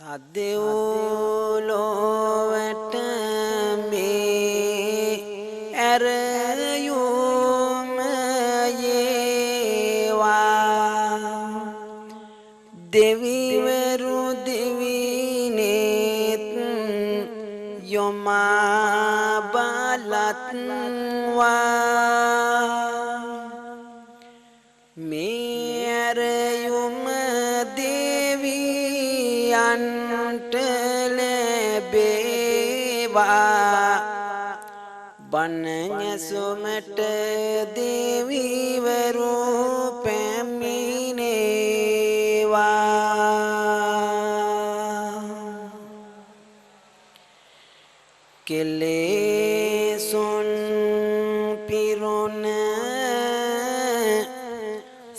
සදෙව්ලොවට මේ ඇරයුම යේවා දෙවිවරු දෙවිනෙත් යොමා බලත්වා මේ ඇරයුම දෙවියන්ට ලැබේවා බණ ඇසුමට දෙවිවරු පැමිණේවා කෙලෙසුන් පිරුණ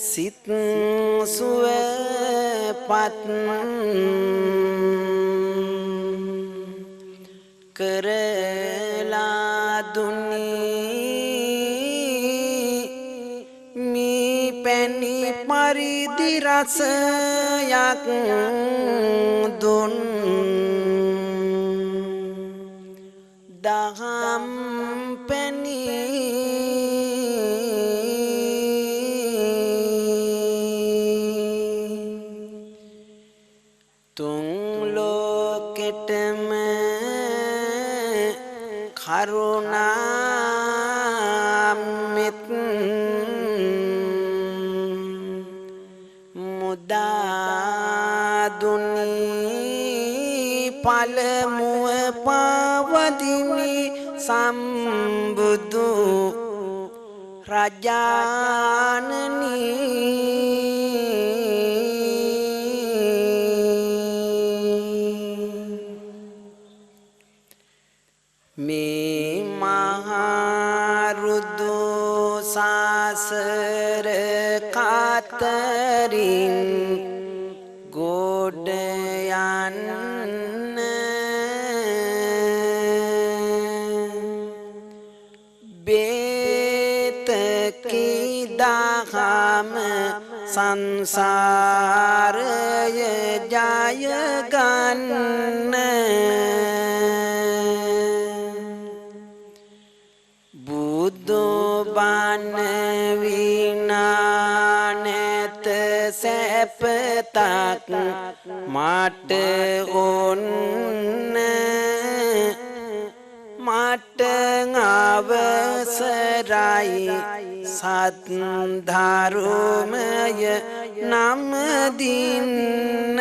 සිත් සුවපත් කරලා දුනි මේ පැණි පරිදි රසයක් දුන් දහම් පැණි තුන් ලෝකෙටම කරුණාමෙත් මුදා දුනි පළමුව පවතිමි සම්බුදු රජානනි මේ මහරුදු සාසර කාතරින් ගොඩ යන්න බේතකි දහම සංසාරය ජය ගන්න බණ විනා නැත සැපතක් මට ඔන්න මට අවසරයි සත් ධර්මය නම දින්න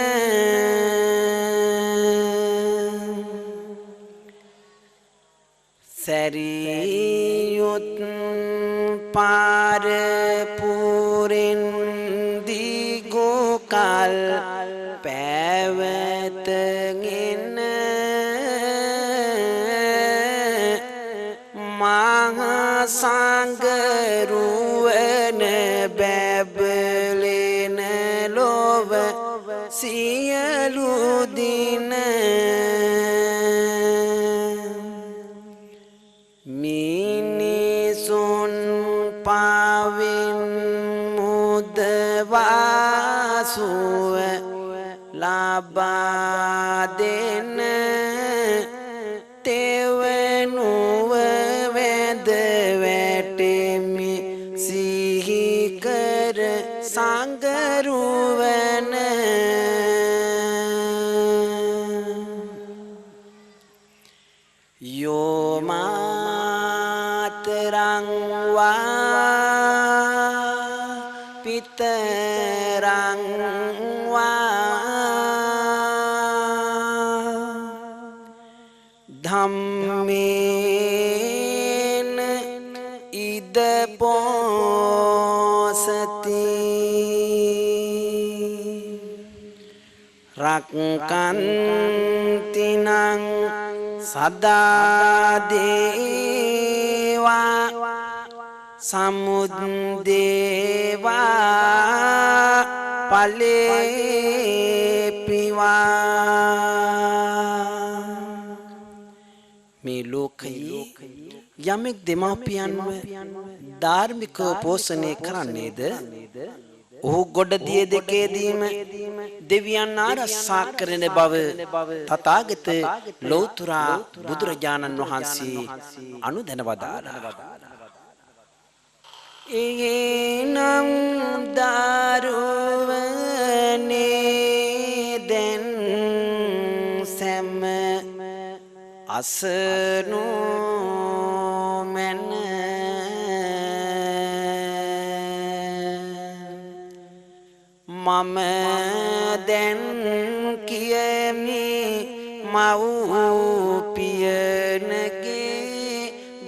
සරියුත් පාර පුරෙන් දිගෝ කල් පැවතගෙන මහා සංගරුවන බැබලෙන ලොව සියලු දින මිනිසුන් පාවෙන් මුදවාසුව ලබා දෙන තෙවනුව වැද වැටෙමි සිහිකර සංගරුවන යෝමාතරංවා පිතරංවා ධම්මේන ඉද පෝසති රක්කන්තිනං සදා දේවා සමුද්දේවා පලේපිවා මේ ලෝකයේ යමෙක් දෙමාපියන්ව ධාර්මිකව පෝෂණය කරන්නේද ඔහු ගොඩ දිය දෙකේදීම දෙවියන් ආරක්ෂා කරන බව තථාගත ලෞතර බුදුරජාණන් වහන්සේ අනුදැන වදාළා. එනම් දරුවනේ දැන් සැම අසනු මැන මම දැන් කියමි මව්පියනගේ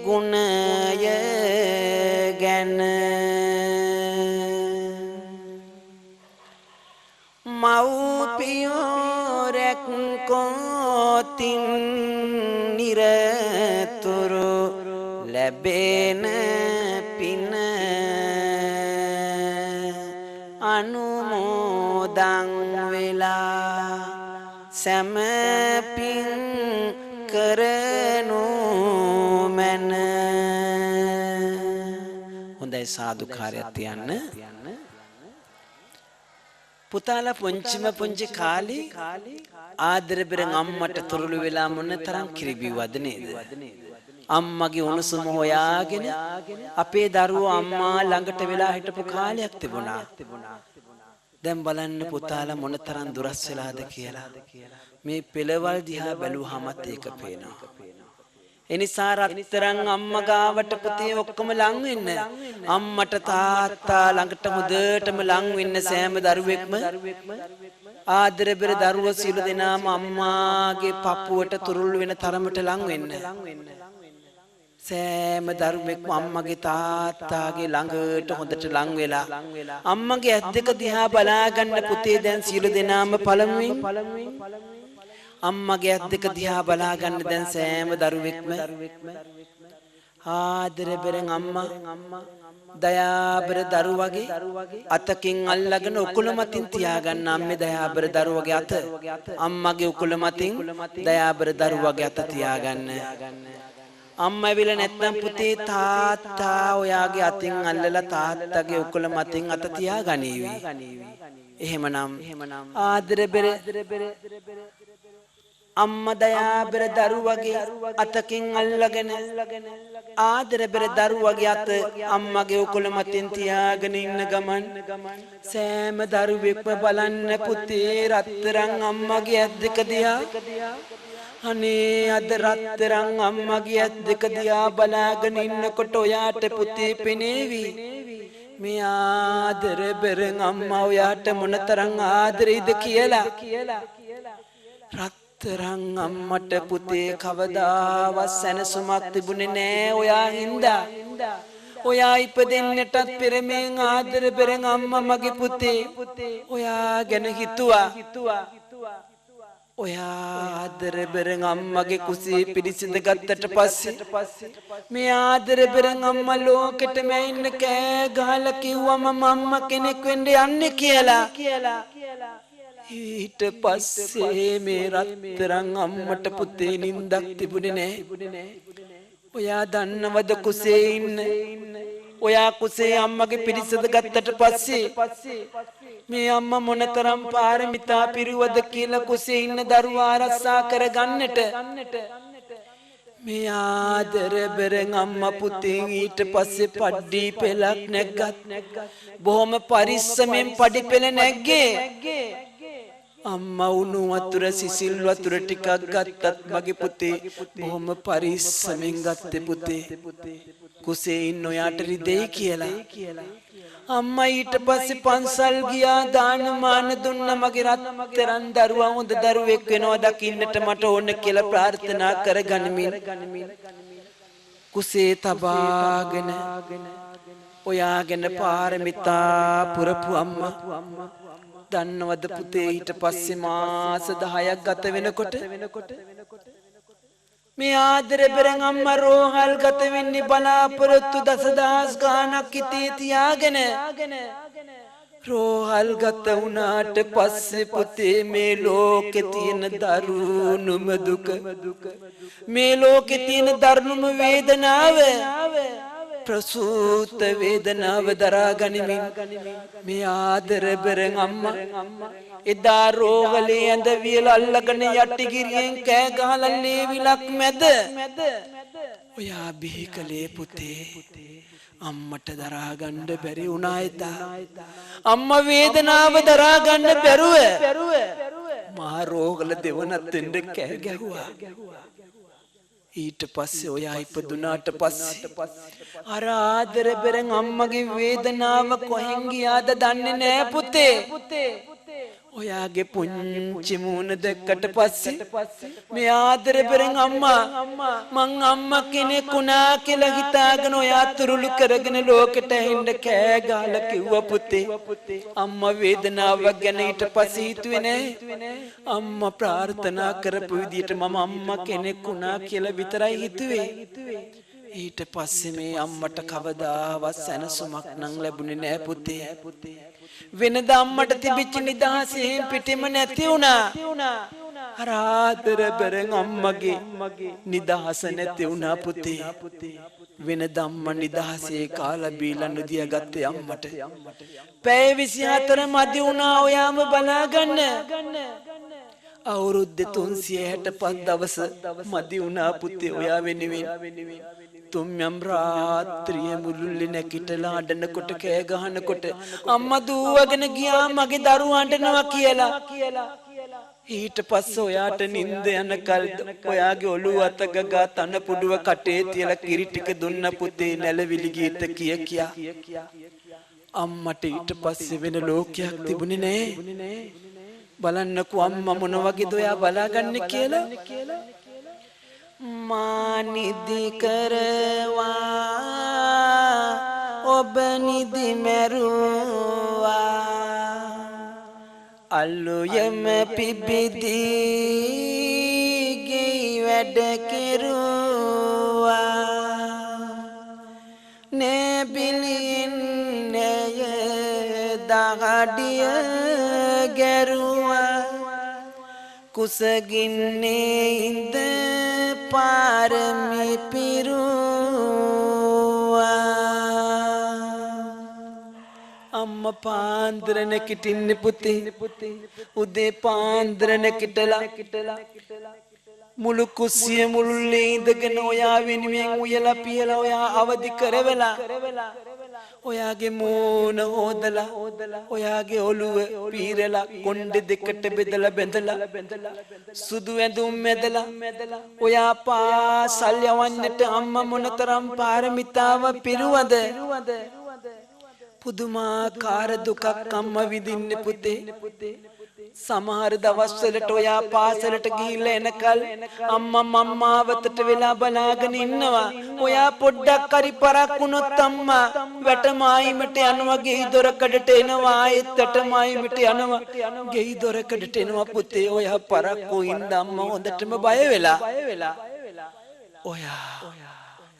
ගුණය ගැන. මව්පියෝ රැක්කොතින් නිරතුරු ලැබෙන පින අනුමෝදන් වෙලා සැම පින් කරනු මැන. හොඳයි සාදුකාරයක් තියන්න. පුතාලා පුංචි කාලේ ආදර බෙරන් අම්මට තොරළු වෙලා මොන තරම් කිරිබිව්වද නේද? අම්මගේ උණුසුම හොයාගෙන අපේ දරුවෝ අම්මා ළඟට වෙලා හිටපු කාලයක් තිබුණා. දැන් බලන්න පුතාලා මොන තරම් දුරස් වෙලාද කියලා. මේ පෙළවල් දිහා බැලුවාමත් ඒක පේනවා. එනිසා රත්තරන් අම්මා ගාවට පුතේ ඔක්කොම ලං වෙන්න. අම්මට තාත්තා ළඟට හොදටම ලං වෙන්න සෑම දරුවෙක්ම ආදර බෙර දරුවෝ සියලු දෙනාම අම්මාගේ පපුවට තුරුල් වෙන තරමට ලං වෙන්න. සෑම දරුවෙක්ම අම්මගේ තාත්තාගේ ළඟට හොඳට ලං වෙලා අම්මගේ ඇස් දෙක දිහා බලා ගන්න පුතේ දැන් සියලු දෙනාම පළමුවෙන් අම්මගේ ඇස් දෙක දිහා බලා ගන්න දැන් සෑම දරුවෙක්ම ආදර බෙරන් අම්මා දයාබර දරුවගේ අතකින් අල්ලගෙන උකුල මතින් තියාගන්න අම්මේ දයාබර දරුවගේ අත අම්මගේ උකුල මතින් දයාබර දරුවගේ අත තියාගන්න. අම්මා ඇවිල්ලා නැත්නම් පුතේ තාත්තා ඔයාගේ අතින් අල්ලලා තාත්තගේ උකුල මතින් අත තියාගනීවි. එහෙමනම් ආදර බෙර අම්මා දයාබර දරුවගේ අතකින් අල්ලගෙන ආදර බෙර දරුවගේ අත අම්මගේ උකුල මතින් තියාගෙන ඉන්න ගමන් සෑම දරුවෙක්ම බලන්න පුතේ රත්තරන් අම්මගේ ඇස් දෙක දිහා. අනේ අද රත්තරන් අම්මගේ ඇස් දෙක දිහා බලාගෙන ඉන්නකොට ඔයාට පුතේ පෙනේවි මේ ආදර බෙරන් අම්මා ඔයාට මොනතරම් ආදරෙයිද කියලා. රත්තරන් අම්මට පුතේ කවදාවත් සැනසුමක් තිබුණේ නෑ ඔයා හින්දා. ඔයා ඉපදෙන්නටත් පෙර මේ ආදර බෙරන් අම්මා මගේ පුතේ ඔයා ගැන හිතුවා. ඔයා ආදර බෙරන් අම්මගේ කුසේ පිරිසිඳ ගත්තට පස්සේ මේ ආදර බෙරන් අම්මා ලෝකෙටම ඉන්න කෑ ගහලා කිව්වම මම්ම කෙනෙක් වෙන්න යන්නේ කියලා. ඊට පස්සේ මේ රත්තරන් අම්මට පුතේ නින්දක් තිබුණේ නැහැ. ඔයා දන්නවද කුසේ ඉන්න ඔයා කුසේ අම්මගේ පිරිසද ගත්තට පස්සේ මේ අම්මා මොනතරම් පාරමිතා පිරුවද කියලා කුසේ ඉන්න දරුවා ආරක්ෂා කරගන්නට මේ ආදර බෙරන් අම්මා පුතේ ඊට පස්සේ පඩි පෙලක් නැග්ගත් බොහොම පරිස්සමෙන් පඩි පෙල නැග්ගේ. අම්මා උණු වතුර සිසිල් වතුර ටිකක් ගත්තත් මගේ පුතේ බොහොම පරිස්සමෙන් ගත්තේ පුතේ. කුසේ ඉන්න ඔයාට රිදෙයි කියලා. අම්මා ඊට පස්සේ පන්සල් ගියා දානමාන දුන්න මගේ රත්තරන් දරුවා හොඳ දරුවෙක් වෙනවා දකින්නට මට ඕන කියලා ප්‍රාර්ථනා කරගනිමින් කුසේ තබාගෙන ඔයාගෙන පාරමිතා පුරපු අම්මා දන්නවද පුතේ ඊට පස්සේ මාස 10ක් ගත වෙනකොට මේ ආදර බෙරන් අම්මා රෝහල් ගත වෙන්නේ බලාපොරොත්තු දසදහස් ගාණක් ඉතේ තියාගෙන. රෝහල් ගත වුණාට පස්සේ පුතේ මේ ලෝකේ තියෙන දරුණුම දුක මේ ලෝකේ තියෙන දරුණුම වේදනාව ප්‍රසූත වේදනාව දරා ගනිමින් මේ ආදර බෙරන් අම්මා එදා රෝගලේ ඇඳ වියල අල්ලගෙන යටිගිරියෙන් කෑ ගහලා ලේවිලක් මැද ඔයා බිහි කලේ පුතේ අම්මට දරා ගන්න බැරි වුණා එදා අම්මා වේදනාව දරා ගන්න බැරුව මහා රෝගල දෙවනත් දෙන්න කෑ ගැහුවා ඊට පස්සේ ඔයා ඉපදුනාට පස්සේ අර ආදර බෙරන් අම්මගේ වේදනාව කොහෙන් ගියාද දන්නේ නෑ පුතේ ඔයාගේ පුංචි මූණ දැක්කට පස්සේ මේ ආදර බෙරන් අම්මා මං අම්මා කෙනෙක් වුණා කියලා හිතාගෙන ඔයා තුරුළු කරගෙන ලෝකෙට ඇහින්න කෑ ගහලා කිව්වා පුතේ අම්මා වේදනාවක් ගැන ඊට පස්සේ හිතුවේ නෑ අම්මා ප්‍රාර්ථනා කරපු විදියට මම අම්මා කෙනෙක් වුණා කියලා විතරයි හිතුවේ ඊට පස්සේ මේ අම්මට කවදාවත් සැනසුමක් නම් ලැබුණේ නෑ පුතේ වෙනදා අම්මට තිබිච්ච නිදහසෙන් පිටිම නැති වුණා අර ආදර බෙරන් අම්මගේ නිදහස නැති වුණා පුතේ වෙනදා අම්මා නිදහසේ කාලා බීලා නුදියා ගත්තේ අම්මට පැය 24 මදි වුණා ඔයාම බලාගන්න අවුරුද්ද 365 දවස මදි වුණා පුතේ ඔයා වෙනුවෙන් තුම්යම් රාත්‍රියේ මුළුල්ලේ නැගිටලා අඬනකොට කෑ ගහනකොට අම්මා දුවගෙන ගියා මගේ දරුවා අඬනවා කියලා ඊට පස්සේ ඔයාට නිින්ද යනකල් ඔයාගේ ඔළුව අත ගගා තන පුඩුව කටේ තියලා කිරි ටික දුන්න පුතේ නැලවිලි ගීත කියා අම්මට ඊට පස්සේ වෙන ලෝකයක් තිබුණේ නෑ බලන්නකෝ අම්මා මොන වගේද ඔයා බලාගන්නේ කියලා මානිදි කරවා ඔබ නිදි මරුවා අල්ලුයම පිබිදී ගෙයි වැඩ කෙරුවා නෙබිලින් නය දහඩිය ගැරුවා කුසගින්නේ ඉඳ පාරමි පිරුවා අම්මා පාන්දර නැගිටින්නේ පුතේ උදේ පාන්දර නැගිටලා මුළු කුස්සිය මුළුල්ලේ ඉඳගෙන ඔයා වෙනුවෙන් උයලා පියලා ඔයා අවදි කරවලා ඔයාගේ මූණ හොදලා ඔයාගේ ඔළුව පීරලා කොණ්ඩෙ දෙකට බෙදලා බැඳලා සුදු ඇඳුම් මැදලා ඔයා පාසල් යවන්නට අම්මා මොනතරම් පාරමිතාව පිරුවද පුදුමාකාර දුකක් අම්මා විඳින්නේ පුතේ සමහර දවස්වලට ඔයා පාසලට ගිහිල්ලා එනකල් අම්මා මම්මාවතට වෙලා බලාගෙන ඉන්නවා ඔයා පොඩ්ඩක් හරි පරක් වුණොත් අම්මා වැටමායිමට යනවා ගෙයි දොරකඩට එනවා ආයෙත් වැටමායිමට යනවා ගෙයි දොරකඩට එනවා පුතේ ඔයා පරක් වුණින්ද අම්මා හොඳටම බය වෙලා ඔයා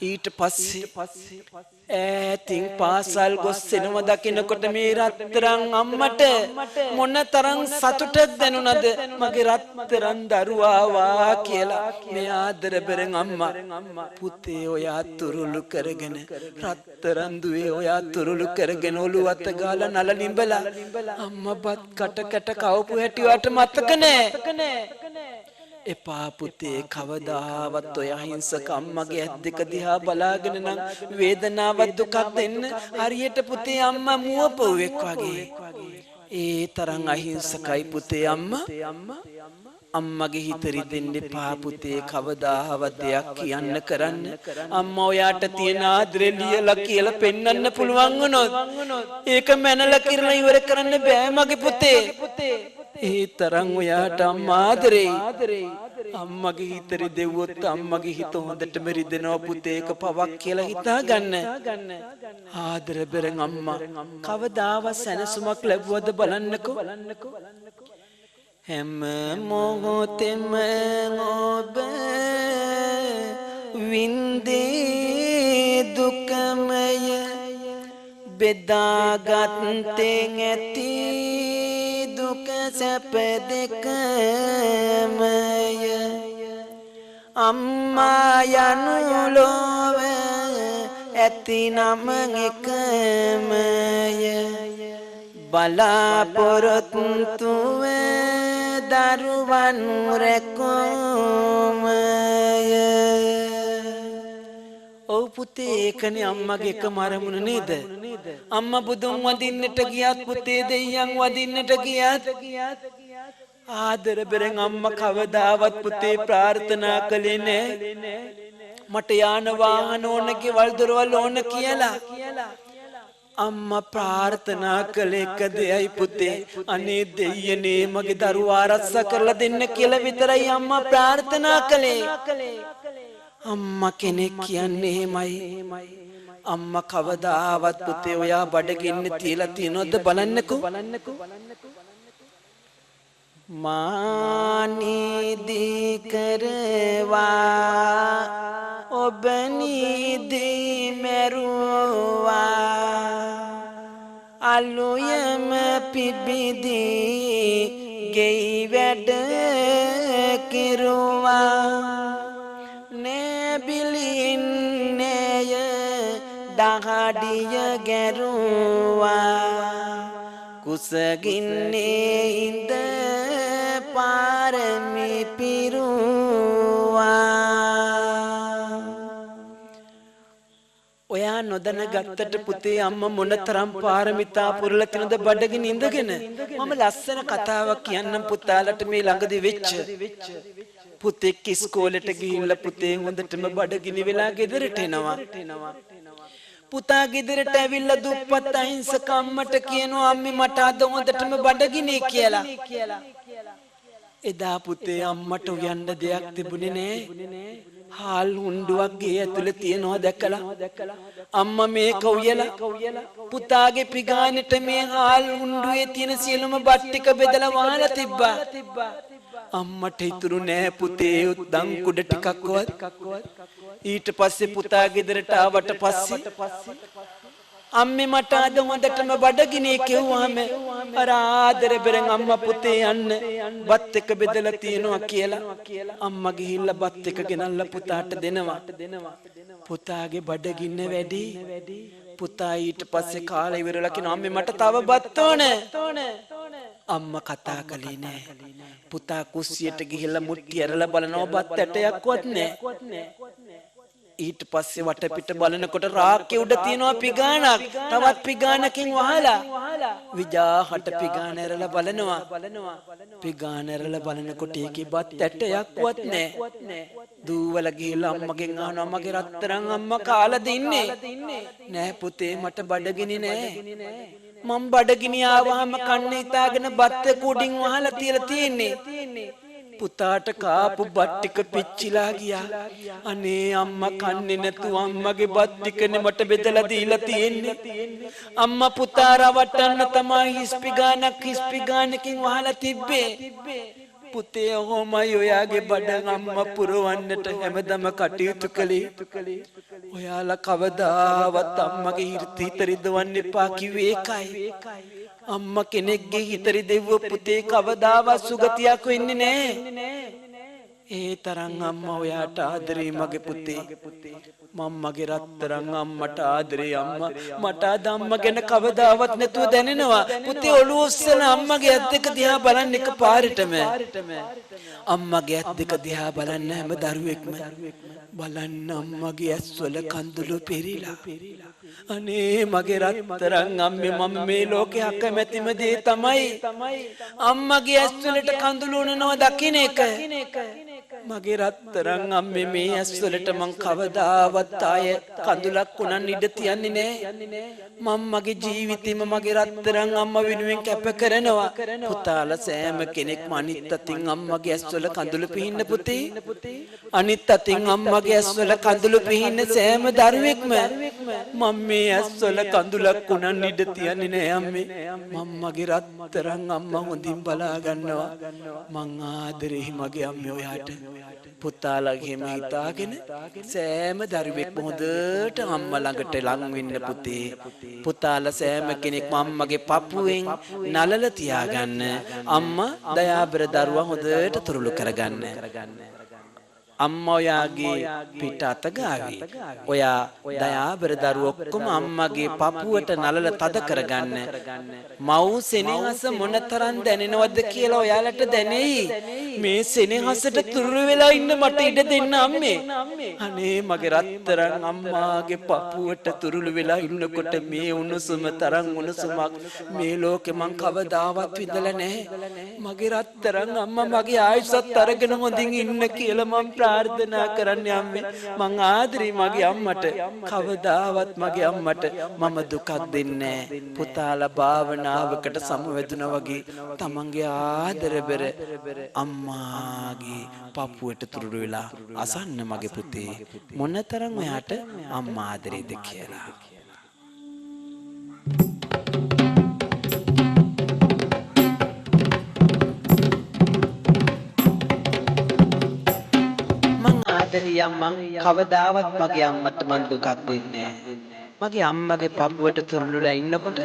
ඊට පස්සේ ඈතින් පාසල් ගොස් එනව දකින්නකොට මේ රත්තරන් අම්මට මොනතරම් සතුටක් දැනුණද මගේ රත්තරන් දරුවා වා කියලා මේ ආදර බෙරන් අම්මා පුතේ ඔයා තුරුළු කරගෙන රත්තරන් දුවේ ඔයා තුරුළු කරගෙන ඔළුව අත ගාලා නලලිඹලා අම්මා බත් කට කවපු හැටිවට මතක නෑ එපා පුතේ කවදාවත් ඔය අහිංසක අම්මගේ ඇස් දෙක දිහා බලාගෙන නම් වේදනාවක් දුකක් දෙන්න හරියට පුතේ අම්මා මුවපොවෙක් වගේ ඒ තරම් අහිංසකයි පුතේ අම්මා අම්මගේ හිත රිදෙන්න එපා පුතේ කවදාවත් දෙයක් කියන්න කරන්න අම්මා ඔයාට තියෙන ආදරේ ලියලා කියලා පෙන්වන්න පුළුවන් වුණොත් ඒක මැනලා කිරලා ඉවර කරන්න බෑ මගේ පුතේ ඒ තරම් ඔයාට අම්මා ආදරේ අම්මගේ හිත රිදෙව්වොත් අම්මගේ හිත හොඳටම රිදෙනවා පුතේ ඒක පවක් කියලා හිතා ගන්න ආදර බෙරන් අම්මා කවදාවත් සැනසුමක් ලැබුවද බලන්නකෝ හැම මොහොතෙම ඔබ වින්දේ දුකමය බෙදාගත්තෙන් ඇති දුක සැප දෙකමය අම්මා යනු ලොව ඇතිනම එකමය බලාපොරොත්තුව දරුවන් රැකෝමය. ඔව් පුතේ ඒකනේ අම්මගේ එකම අරමුණ නේද? අම්මා බුදුන් වදින්නට ගියත් පුතේ දෙයියන් වදින්නට ගියත් ආදර බෙරෙන් අම්මා කවදාවත් පුතේ ප්‍රාර්ථනා කළේ නෑ මට යාන වාහන ඕන ගෙවල් දොරවල් ඕන කියලා. අම්මා ප්‍රාර්ථනා කළේ එක දෙයයි පුතේ, අනේ දෙයියනේ මගේ දරුවා ආරක්ෂා කරලා දෙන්න කියලා විතරයි අම්මා ප්‍රාර්ථනා කළේ. අම්මා කෙනෙක් කියන්නේ එහෙමයි. අම්මා කවදාවත් පුතේ ඔයා බඩගින්න තියලා තියනොත් බලන්නකෝ. මානිදි කරවා ඔබ නිදි මෙරුවා අලුයම පිබිදී ගෙයි වැඩ කිරුවා නැබිලින්නේය දහඩිය ගැරුවා කුසගින්නේ ඉඳ පාරමි පිරුවා. ඔයා නොදැන ගත්තට පුතේ අම්මා මොනතරම් පාරමිතා පුරලා තිනද බඩගිනි ඉඳගෙන. මම ලස්සන කතාවක් කියන්නම් පුතාලට මේ ළඟදී වෙච්ච. පුතෙක් ඉස්කෝලේට ගිහිල්ලා පුතේ හොඳටම බඩගිනි වෙලා ගෙදරට එනවා. පුතා ගෙදරට ඇවිල්ලා දුප්පත් අහිංසක අම්මට කියනවා අම්මේ මට අද හොඳටම බඩගිනි කියලා. එදා පුතේ අම්මට උයන්න දෙයක් තිබුණේ නෑ. හාල් හුණ්ඩුවක් ගේ ඇතුලේ තියනවා දැකලා අම්මා මේක උයලා පුතාගේ පිගානෙට මේ හාල් හුණ්ඩුවේ තියෙන සියලුම බත් ටික බෙදලා වහලා තිබ්බා. අම්මට ඉතුරු නෑ පුතේ උද්දන් කුඩ ටිකක්වත්. ඊට පස්සේ පුතා ගෙදරට ආවට පස්සේ අම්මේ මට අද හොඳටම බඩගිනි කිව්වම අර ආදර බෙරෙන් අම්මා පුතේ යන්න බත් එක බෙදලා තියනවා කියලා අම්මා ගිහිල්ලා බත් එක ගෙනල්ලා පුතාට දෙනවා. පුතාගේ බඩගින්න වැඩි. පුතා ඊට පස්සේ කාලේ ඉවරලා කියනවා අම්මේ මට තව බත් ඕන. අම්මා කතා කළේ නෑ. පුතා කුස්සියට ගිහිල්ලා මුට්ටි ඇරලා බලනවා බත් ඇටයක්වත් නෑ. ඊට පස්සේ වටපිට බලනකොට රාක්කේ උඩ තියෙනවා පිගානක්. තවත් පිගානකින් වහලා විජාහට පිගාන ඇරලා බලනවා. පිගාන ඇරලා බලනකොට ඒකේ බත් ඇටයක්වත් නෑ. දූවල ගිහිල්ලා අම්මගෙන් අහනවා මගේ රත්තරන් අම්මා කාලා දෙන්නේ නෑ පුතේ මට බඩගිනි නෑ. මම බඩගිනි ආවහම කන්න හිතාගෙන බත් කුඩින් වහලා තියලා තියෙන්නේ. පුතාට කාපු බත් ටික පිච්චිලා ගියා. අනේ අම්මා කන්නේ නැතුව අම්මගේ බත් ටිකනේ මට බෙදලා දීලා තියෙන්නේ. අම්මා පුතා රවට්ටන්න තමයි හිස්පිගානකින් වහලා තිබ්බේ. පුතේ ඔහොමයි ඔයාගේ බඩ අම්මා පුරවන්නට හැමදම කටයුතු කළේ. ඔයාලා කවදාවත් අම්මගේ හිත රිදවන්න එපා කිව්වේ ඒකයි. අම්මා කෙනෙක්ගේ හිත රිදෙව්ව පුතේ කවදාවත් සුගතියක් වෙන්නේ නැහැ. ඒ තරම් අම්මා ඔයාට ආදරේ මගේ පුතේ. මම්මගේ රත්තරන් අම්මට ආදරේ අම්මා මට අද අම්මා ගැන කවදාවත් නැතුව දැනෙනවා. පුතේ ඔළුව උස්සන අම්මගේ ඇස් දෙක දිහා බලන්න එක පාරටම. අම්මගේ ඇස් දෙක දිහා බලන්න හැම දරුවෙක්ම බලන්න අම්මගේ ඇස්වල කඳුළු පෙරිලා. අනේ මගේ රත්තරන් අම්මේ මම මේ ලෝකේ අකමැතිම දේ තමයි අම්මගේ ඇස්වලට කඳුළු උනනවා දකින්න එක. මගේ රත්තරන් අම්මේ මේ ඇස්වලට මං කවදාවත් ආය කඳුලක් උනන් ඉඩ තියන්නේ නෑ. මම මගේ ජීවිතේම මගේ රත්තරන් අම්මා වෙනුවෙන් කැප කරනවා. පුතාලා සෑම කෙනෙක්ම අනිත් අතින් අම්මගේ ඇස්වල කඳුළු පිහින්න පුතේ. අනිත් අතින් අම්මගේ ඇස්වල කඳුළු පිහින්න සෑම දරුවෙක්ම මම මේ ඇස්වල කඳුලක් උනන් ඉඩ තියන්නේ නෑ අම්මේ. මම මගේ රත්තරන් අම්මා හොඳින් බලා ගන්නවා. මං ආදරේ මගේ අම්මේ ඔයාට. පුතාලගේ හිම හිතාගෙන සෑම දරුවෙක්ම හොඳට අම්මා ළඟට ලං වෙන්න පුතේ. පුතාලා සෑම කෙනෙක්ම අම්මගේ පපුවෙන් නලල තියාගන්න. අම්මා දයාබර දරුවා හොඳට තුරුළු කරගන්න. අම්මා ඔයාගේ පිට අත ගාවේ. ඔයා දයාබර දරුවෝ ඔක්කොම අම්මගේ පපුවට නලල තද කරගන්න. මව් සෙනෙහස මොනතරම් දැනෙනවද කියලා ඔයාලට දැනෙයි. මේ සෙනෙහසට තුරු වෙලා ඉන්න මට ඉඩ දෙන්න අම්මේ. අනේ මගේ රත්තරන් අම්මාගේ පපුවට තුරුළු වෙලා ඉන්නකොට මේ උණුසුම තරම් උණුසුමක් මේ ලෝකෙ මං කවදාවත් විඳලා නැහැ. මගේ රත්තරන් අම්මා මගේ ආයුෂත් අරගෙන හොඳින් ඉන්න කියලා මං ප්‍රාර්ථනා කරන්නේ අම්මේ. මං ආදරේ මගේ අම්මට. කවදාවත් මගේ අම්මට මම දුකක් දෙන්නේ නැහැ. පුතාලා භාවනාවකට සමවැදුනා වගේ තමන්ගේ ආදරබර අම්මාගේ පපුවට තුරුළු වෙලා අසන්න මගේ පුතේ මොනතරම් ඔයාට අම්මා ආදරේද කියලා. මං කවදාවත් මගේ අම්මට මං දුකක් දෙන්නේ නැහැ. මගේ අම්මගේ පපුවට තුරුළුලා ඉන්නකොට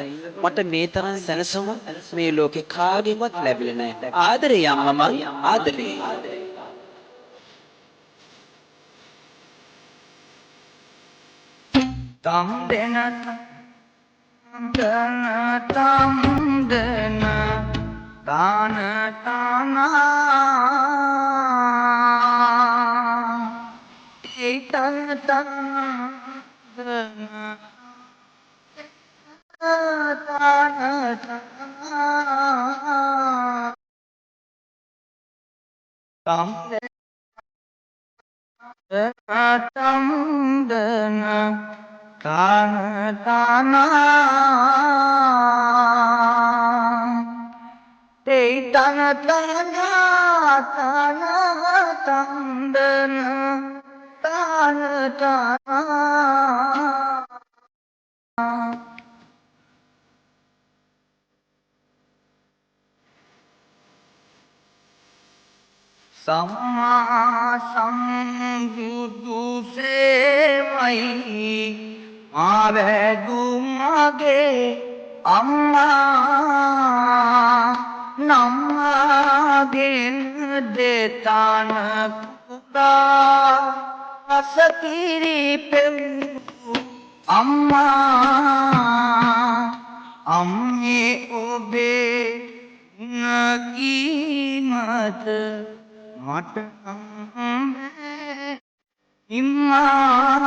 මට මේ තරම් සැනසීම මේ ලෝකේ කාගෙන්වත් ලැබෙන්නේ නැහැ. ආදරේ අම්මා මං ආදරේ. තම් දෙන තාන තානා ඒතන තාන තම් තම්දන තාන තානා තේ තන තනා තන තම්දන තාන තානා සම්මා සම්බුදු සේවයි මාවැදු මගේ අම්මා නම්මාගෙන් දෙතන පුදා අසකිරි පෙම් අම්මා අම්මේ ඔබේ නගීමත මට ඉම්මා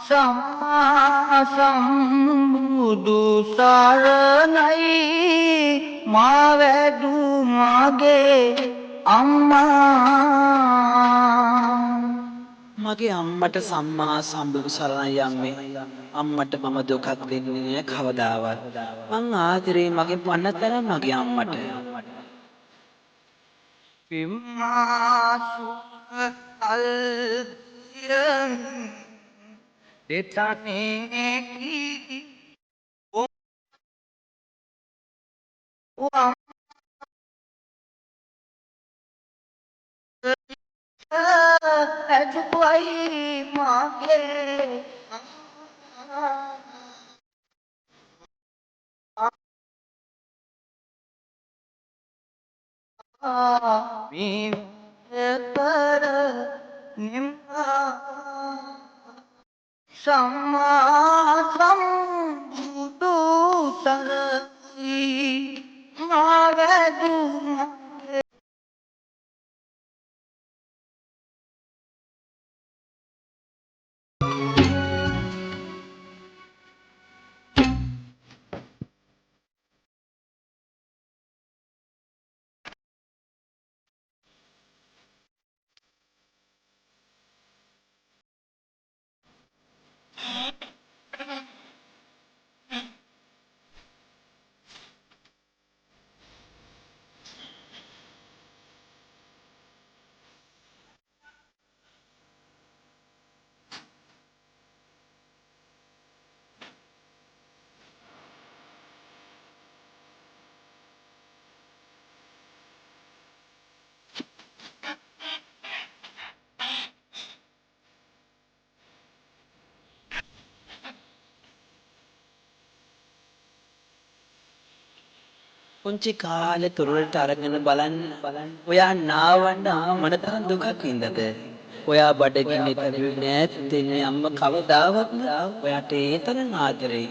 සම්මා සම්බුදු සරණයි මාවැදු මගේ අම්මා මගේ අම්මට සම්මා සම්බුදු සරණයි අම්මේ. අම්මට මම දුකක් දෙන්නේ නැහැ කවදාවත්. මං ආදරේ මගේ පන්නතරම් මගේ අම්මට. පිම්මාසු අල්යන් දෙතනේ කී ඔම් ඇදුවයි මගේ මේ පර නිම්හා සම්මා සම්බුදු සරණයි මාවැදු පුංචි කාලේ තුරුලට අරගෙන බලන්න ඔයා නාවන්න මොන තරම් දුකක් වින්දද? ඔයා බඩගින්නේ තිබුණේ නැත්තේ අම්මා කවදාවත්ම ඔයාට ඒ තරම් ආදරේ.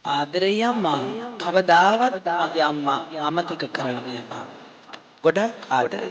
ආදරේ අම්මා කවදාවත් මගේ අම්මා අමතක කරන්නේ නැහැ. ගොඩක් ආදරේ.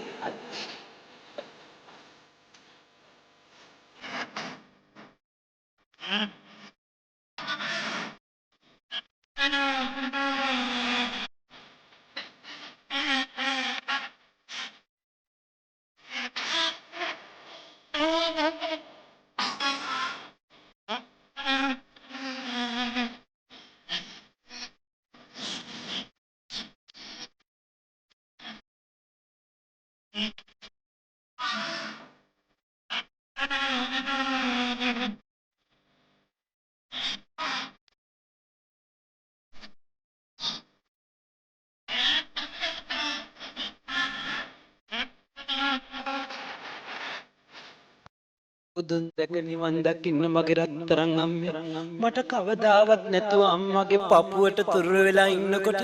බුදුන් දැක නිවන් දකින්න මගේ රත්තරන් අම්මේ මට කවදාවත් නැතුව අම්මගේ පපුවට තුරු වෙලා ඉන්නකොට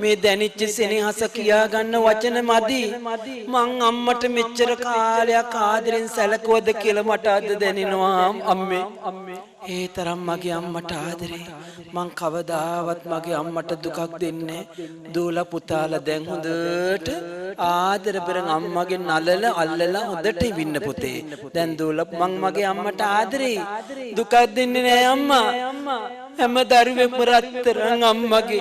මේ දැනිච්ච සෙනෙහස කියා ගන්න වචන මදි මං අම්මට මෙච්චර කාලයක් ආදරෙන් සැලකුවද කියලා මට අද දැනෙනවා අම්මේ ඒ තරම් මගේ අම්මට ආදරේ මං කවදාවත් මගේ අම්මට දුකක් දෙන්නේ දූලා පුතාලා දැන් හොඳට ආදර පෙරන් අම්මගේ නලල අල්ලලා හොඳට ඉන්න පුතේ දැන් දූලා මං මගේ අම්මට ආදරේ දුකක් දෙන්නේ නෑ අම්මා හැම දරුවෙක්ම රත්තරන් අම්මගේ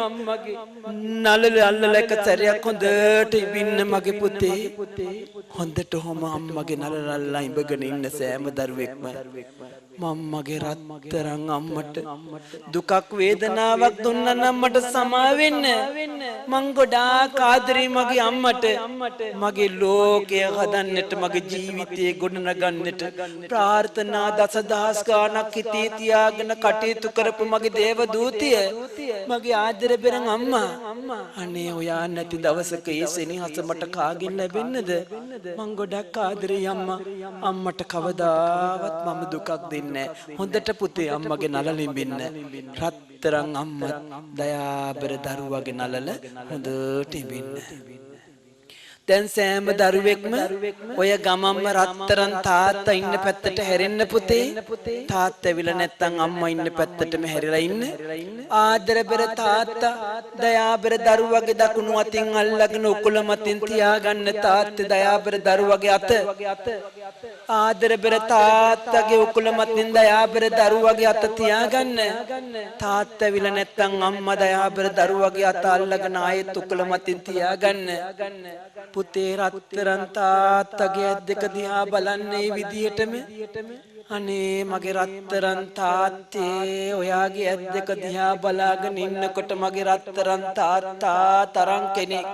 නලල අල්ලලා එක සැරයක් හොඳට ඉන්න මගේ පුතේ හොඳට ඔහම අම්මගේ නලල අල්ලලා ඉඹගෙන ඉන්න සෑම දරුවෙක්ම මම්මගේ රත්තරන් අම්මට දුකක් වේදනාවක් දුන්නා නම් මට සමා වෙන්න මං ගොඩාක් ආදරේ මගේ අම්මට මගේ ලෝකය හදන්නට මගේ ජීවිතය ගොඩනගන්නට ප්‍රාර්ථනා දසදහස් ගාණක් හිතේ තියාගෙන කටයුතු කරපු මගේ දේව දූතිය මගේ ආදර බෙරන් අම්මා අනේ ඔයා නැති දවසක ඒ සෙනෙහස මට කාගෙන් ලැබෙන්නද මං ගොඩක් ආදරේ අම්මා අම්මට කවදාවත් මම දුකක් දෙන්නේ හොඳට පුතේ අම්මගේ නලලින් බින්න රත්තරන් අම්මා දයාබර දරුවගේ නලල හොඳට ඉබින්න දැන් සෑම දරුවෙක්ම ඔය ගමම්ම රත්තරන් තාත්තා ඉන්න පැත්තට හැරෙන්න පුතේ තාත්තා විල නැත්තම් අම්මා ඉන්න පැත්තටම හැරිලා ඉන්න ආදර බර තාත්තා දයාබර දරුවගේ දකුණු අතින් අල්ලගෙන උකුල මතින් තියාගන්න තාත්තේ දයාබර දරුවගේ අත ආදර බර තාත්තගේ උකුල මතින් දයාබර දරුවගේ අත තියාගන්න තාත්තා විල නැත්තම් අම්මා දයාබර දරුවගේ අත අල්ලගෙන ආයෙත් උකුල මතින් තියාගන්න පුතේ රත්තරන් තාත්තගේ දෙක දිහා බලන්නේ විදියටම අනේ මගේ රත්තරන් තාත්තේ ඔයාගේ ඇස් දෙක දිහා බලාගෙන ඉන්නකොට මගේ රත්තරන් තාත්තා තරම් කෙනෙක්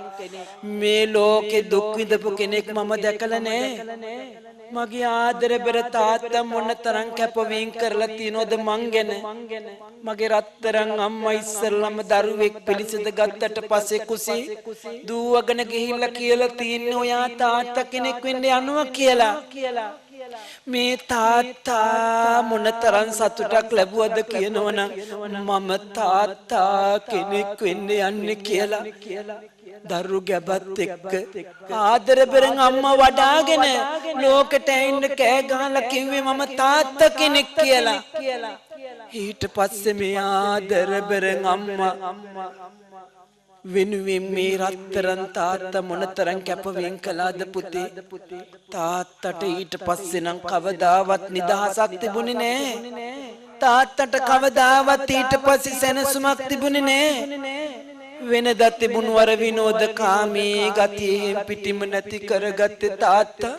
මේ ලෝකේ දුක් විඳපු කෙනෙක් මම දැකලා නෑ. මගේ ආදර බර තාත්තා මොන තරම් කැපවීම කරලා තියනවද මං ගැන. මගේ රත්තරන් අම්මා ඉස්සෙල්ලම දරුවෙක් පිළිසඳ ගත්තට පස්සේ කුසී දුවගෙන ගිහිල්ලා කියලා තියන්නේ ඔයා තාත්තා කෙනෙක් වෙන්න යනවා කියලා. මේ තාත්තා මොනතරම් සතුටක් ලැබුවද කියනවනම් මම තාත්තා කෙනෙක් වෙන්න යන්නේ කියලා. දරු ගැබත් එක්ක ආදර බෙරෙන් අම්මා වඩාගෙන ලෝකෙට ඇින්න කෑ ගහලා කිව්වේ මම තාත්තා කෙනෙක් කියලා. ඊට පස්සේ මේ ආදර බෙරෙන් අම්මා වෙනුවෙන් මේ රත්තරන් තාත්තා මොනතරම් කැපවීම කළාද පුතේ. තාත්තට ඊට පස්සේ නම් කවදාවත් නිදහසක් තිබුණේ නෑ. තාත්තට කවදාවත් ඊට පස්සේ සැනසුමක් තිබුණේ නෑ. වෙනදා තිබුණු අර විනෝදකාමී ගතියෙන් පිටිම නැති කරගත්තේ තාත්තා.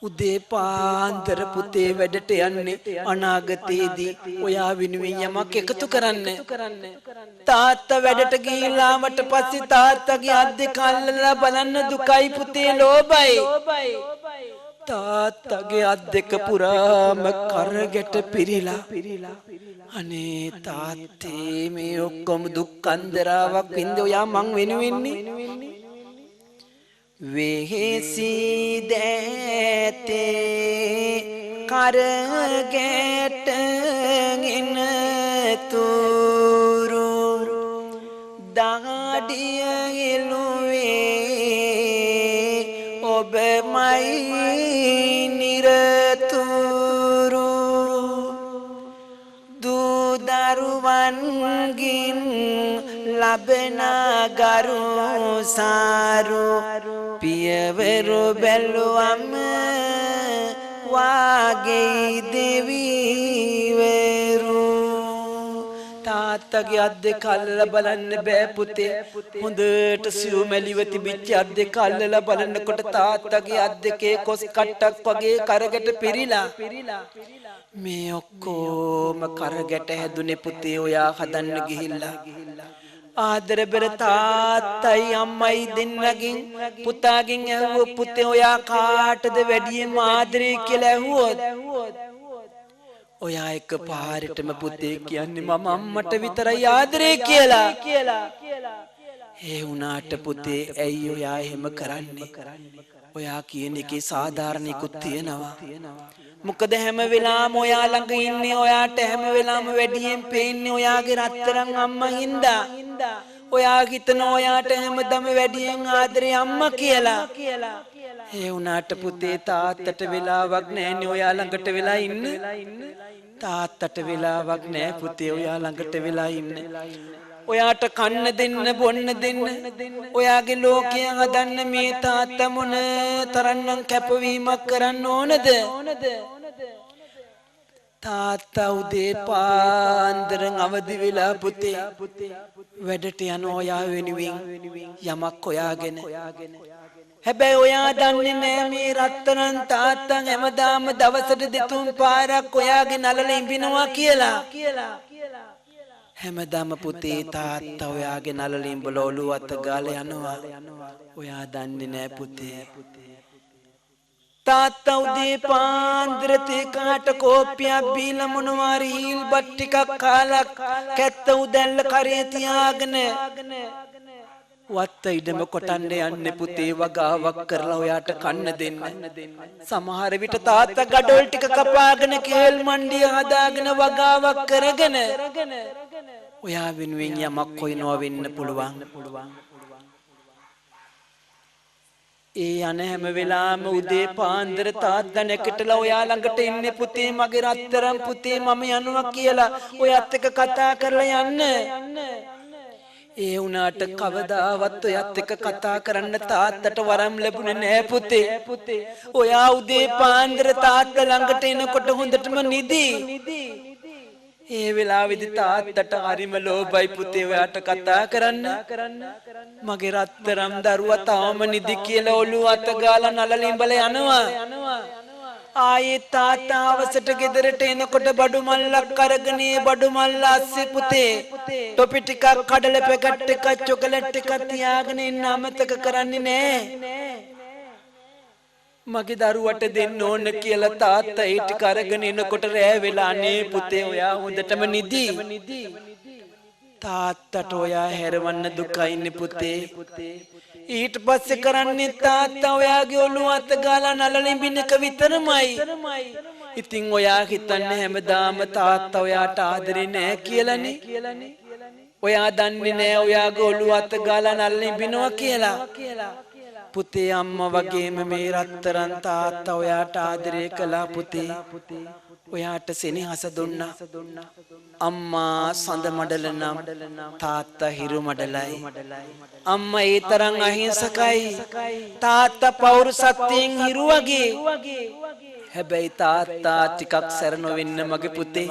උදේ පාන්දර පුතේ වැඩට යන්නේ අනාගතයේදී ඔයා වෙනුවෙන් යමක් එකතු කරන්න. තාත්තා වැඩට ගිහිලාමට පස්සේ තාත්තගේ අත් දෙක අල්ලලා බලන්න දුකයි පුතේ ලෝභයි. තාත්තගේ අත් දෙක පුරාම කරගැට පිරීලා අනේ තාත්තේ මේ ඔක්කොම දුක් අන්දරාවක් වින්ද ඔයා මං වෙනුවෙන්නේ. වෙහෙසි දැතේ කරගැටගෙන තුරු දාඩිය එළුවේ ඔබමයි නිරතුරු දුදරුවන්ගින් ලබන ගරු සාරු පියවරු බැලුවම වාගේ දෙවිවරු. තාත්තගේ අත් දෙක අල්ලලා බලන්න බෑ පුතේ. හොඳට සියුමැලිව තිබිච්ච අත් දෙක අල්ලලා බලනකොට තාත්තගේ අත් දෙකේ කොස් කට්ටක් වගේ කරගට පිරීලා. මේ ඔක්කොම කරගට හැදුනේ පුතේ ඔයා හදන්න ගිහිල්ලා. ආදර බර තාත්තයි අම්මයි දෙන්නගෙන් පුතාගෙන් ඇහුවොත් පුතේ ඔයා කාටද වැඩියෙන්ම ආදරේ කියලා ඇහුවොත් ඔයා එක පාරටම පුතේ කියන්නේ මම අම්මට විතරයි ආදරේ කියලා. ඒ වුණාට පුතේ ඇයි ඔයා එහෙම කරන්නේ? ඔයා කියන එකේ සාධාරණිකුත් තියෙනවා. මොකද හැම වෙලාවම ඔයා ළඟ ඉන්නේ ඔයාට හැම වෙලාවම වැඩියෙන් පේන්නේ ඔයාගේ රත්තරන් අම්මා හින්දා. ඔයා හිතන ඔයාට හැමදම වැඩියෙන් ආදරේ අම්මා කියලා. ඒ වුණාට පුතේ තාත්තට වෙලාවක් නැන්නේ ඔයා ළඟට වෙලා ඉන්න. තාත්තට වෙලාවක් නැහැ පුතේ ඔයා ළඟට වෙලා ඉන්න. ඔයාට කන්න දෙන්න බොන්න දෙන්න ඔයාගේ ලෝකය හදන්න මේ තාත්තා මොන තරම්නම් කැපවීමක් කරන්න ඕනද? තාත්තා උදේ පාන්දරන් අවදි වෙලා පුතේ වැඩට යන ඔයා වෙනුවෙන් යමක් හොයාගෙන. හැබැයි ඔයා දන්නේ නෑ මේ රත්තරන් තාත්තා හැමදාම දවසට දෙතුන් පාරක් ඔයාගේ නලල ඉඹිනවා කියලා. හැමදාම පුතේ තාත්තා ඔයාගේ නලලින් බල ඔළුව අත ගාලා යනවා. ඔයා දන්නේ නෑ පුතේ. තාත්තා උදේ පාන්දර තේ කාට කෝප්පියක් බීලා මොනවාරි හීල් බත් ටිකක් කාලා කැත්ත උදැල්ල කරේ තියාගෙන වත්ත ඉඩම කොටන්න යන්නේ පුතේ වගාවක් කරලා ඔයාට කන්න දෙන්න. සමහර විට තාත්තා ගඩොල් ටික කපාගෙන කේල් මණ්ඩිය හදාගෙන වගාවක් කරගෙන ඔයා වෙනුවෙන් යමක් හොයනවා වෙන්න පුළුවන්. ඒ යන හැම වෙලාවම උදේ පාන්දර තාත්තා නැකටලා ඔයා ළඟට ඉන්නේ පුතේ මගේ රත්තරන් පුතේ මම යනවා කියලා ඔයත් එක්ක කතා කරලා යන්න. ඒ වුණාට කවදාවත් ඔයත් එක්ක කතා කරන්න තාත්තට වරම් ලැබුණේ නෑ පුතේ. ඔයා උදේ පාන්දර තාත්තා ළඟට එනකොට හොඳටම නිදි. ඒ වෙලාවේදී තාත්තට හරිම ලෝභයි පුතේ ඔයාට කතා කරන්න. මගේ රත්තරම් දරුවා තාම නිදි කියලා ඔළුව අත ගාලා නලලින් බල යනවා. ආයේ තාත්තා අවසට ගෙදරට එනකොට බඩු මල්ලක් අරගෙන බඩු මල්ල අස්සේ පුතේ ටොපි ටිකක් කඩල පැකට් ටිකක් චොකලට් ටිකක් තියාගෙන ඉන්න අමතක කරන්නේ නෑ. මගේ දරුවට දෙන්න ඕන කියලා තාත්තා ඒ ටික අරගෙන එනකොට රෑ වෙලා අනේ පුතේ ඔයා හොඳටම නිදි. තාත්තට ඔයා හැරවන්න දුකයිනේ පුතේ. ඊට පස්සේ කරන්නේ තාත්තා ඔයාගේ ඔළුව අත ගාලා නලලිඹින එක විතරමයි. ඉතින් ඔයා හිතන්නේ හැමදාම තාත්තා ඔයාට ආදරේ නෑ කියලානේ. ඔයා දන්නේ නෑ ඔයාගේ ඔළුව අත ගාලා නලලිඹිනවා කියලා. පුතේ අම්මා වගේම මේ රත්තරන් තාත්තා ඔයාට ආදරේ කළා පුතේ. ඔයාට සෙනෙහස දුන්නා. අම්මා සඳ මඩල නම් තාත්තා හිරු මඩලයි. අම්මා ඒ තරම් අහිංසකයි. තාත්තා පෞරුසත්වයෙන් හිරු වගේ. හැබැයි තාත්තා ටිකක් සැර නොවෙන්න මගේ පුතේ.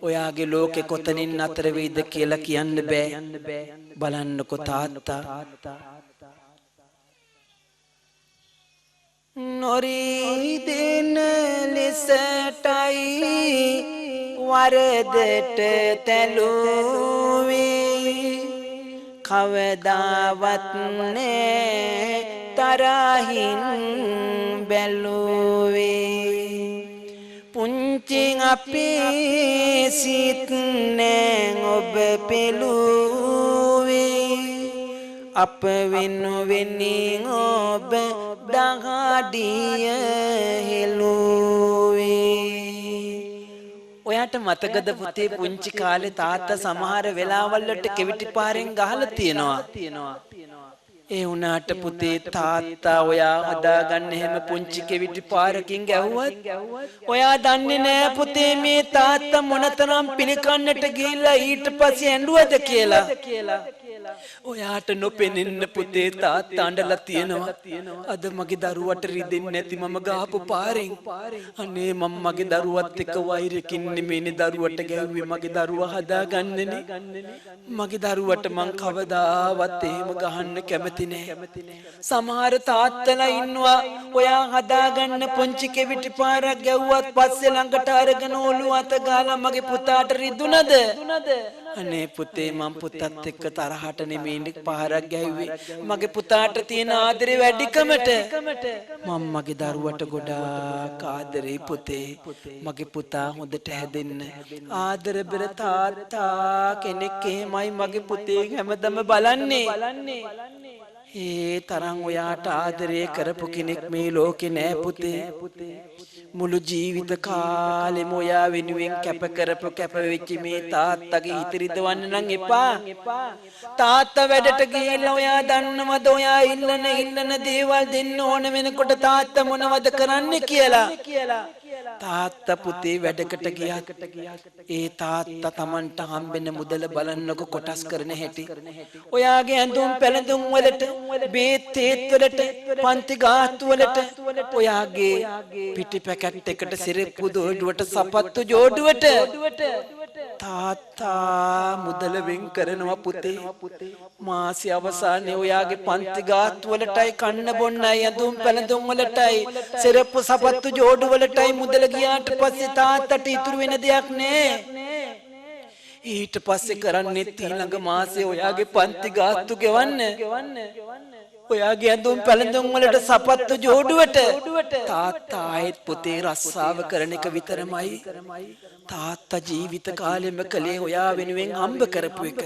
ඔයාගේ ලෝකෙ කොතනින් අතර වෙයිද කියලා කියන්න බෑ. බලන්නකෝ තාත්තා. නොරීදෙන ලෙසටයි වරදට තැළුවේ කවදාවත් නෑ තරහින් බැලුවේ පුංචි අපේ සිත් නෑ ඔබ පෙළුවේ අප වෙනුවෙන් ඔබ දහඩිය හෙළුවේ. ඔයාට මතකද පුතේ පුංචි කාලේ තාත්තා සමහර වෙලාවල් වලට කෙවිටි පාරෙන් ගහලා තියෙනවා. ඒ වුණාට පුතේ තාත්තා ඔයා හදාගන්න හැම පුංචි කෙවිටි පාරකින් ගැහුවත් ඔයා දන්නේ නෑ පුතේ මේ තාත්තා මොනතරම් පිළිකන්නට ගිහිල්ලා ඊට පස්සේ ඇඬුවද කියලා. ඔයාට නොපෙනෙන්න පුතේ තාත්තා අඬලා තියෙනවා. අද මගේ දරුවට රිදෙන්නේ නැති මම ගහපු පාරෙන්. අනේ මම මගේ දරුවත් එක්ක වෛරකින් නෙමෙයිනේ දරුවට ගැහුවේ මගේ දරුවා හදාගන්නනේ. මගේ දරුවට මං කවදාවත් එහෙම ගහන්න කැමති නෑ. සමහර තාත්තලා ඉන්නවා ඔයා හදාගන්න පුංචි කෙවිටි පාරක් ගැව්වත් පස්සේ ළඟට අරගෙන ඔළුව අත ගාලා මගේ පුතාට රිදුනද? අනේ පුතේ මං පුතත් එක්ක තරහට නෙමෙයි පාරක් ගැහුවේ. මගේ පුතාට තියෙන ආදරේ වැඩිකමට මම මගේ දරුවට ගොඩාක් ආදරේ පුතේ. මගේ පුතා හොඳට හැදෙන්න ආදර බර තාත්තා කෙනෙක් එහෙමයි මගේ පුතේ හැමදම බලන්නේ. ඒ තරම් ඔයාට ආදරය කරපු කෙනෙක් මේ ලෝකේ නෑ පුතේ. මුළු ජීවිත කාලෙම ඔයා වෙනුවෙන් කැප කරපු කැප වෙච්ච මේ තාත්තගේ හිත රිදවන්න නම් එපා. තාත්තා වැඩට ගිහිල්ලා ඔයා දන්නවද ඔයා ඉල්ලන දේවල් දෙන්න ඕන වෙනකොට තාත්තා මොනවද කරන්නේ කියලා? තාත්තා පුතේ වැඩකට ගියත් ඒ තාත්තා Tamanට හම්බෙන මුදල බලන්නකො කොටස් කරන හැටි. ඔයාගේ ඇඳුම් පැළඳුම් වලට, බේත් තේත් වලට, පන්ති ගාස්තු වලට, ඔයාගේ පිටි පැකට් එකට සිරප්පු දෝඩුවට සපත්තු ජෝඩුවට තාත්තා මුදල වෙන් කරනවා පුතේ. මාසෙ අවසානයේ ඔයාගේ පන්ති ගාස්තු වලටයි, කන්න බොන්නයි, ඇඳුම් පැළඳුම් වලටයි, සිරප්පු සපත්තු ජෝඩු වලටයි මුදල ගියාට පස්සේ තාත්තට ඉතුරු වෙන දෙයක් නෑ. ඊට පස්සේ කරන්නේ ඊළඟ මාසේ ඔයාගේ පන්ති ගාස්තු ගෙවන්න, ඔයාගේ ඇඳුම් පැළඳුම් වලට සපත්තු ජෝඩුවට. තාත්තා ආයෙත් පුතේ රස්සාව කරන එක විතරමයි තාත්තා ජීවිත කාලෙම කලේ ඔයා වෙනුවෙන් හම්බ කරපු එක.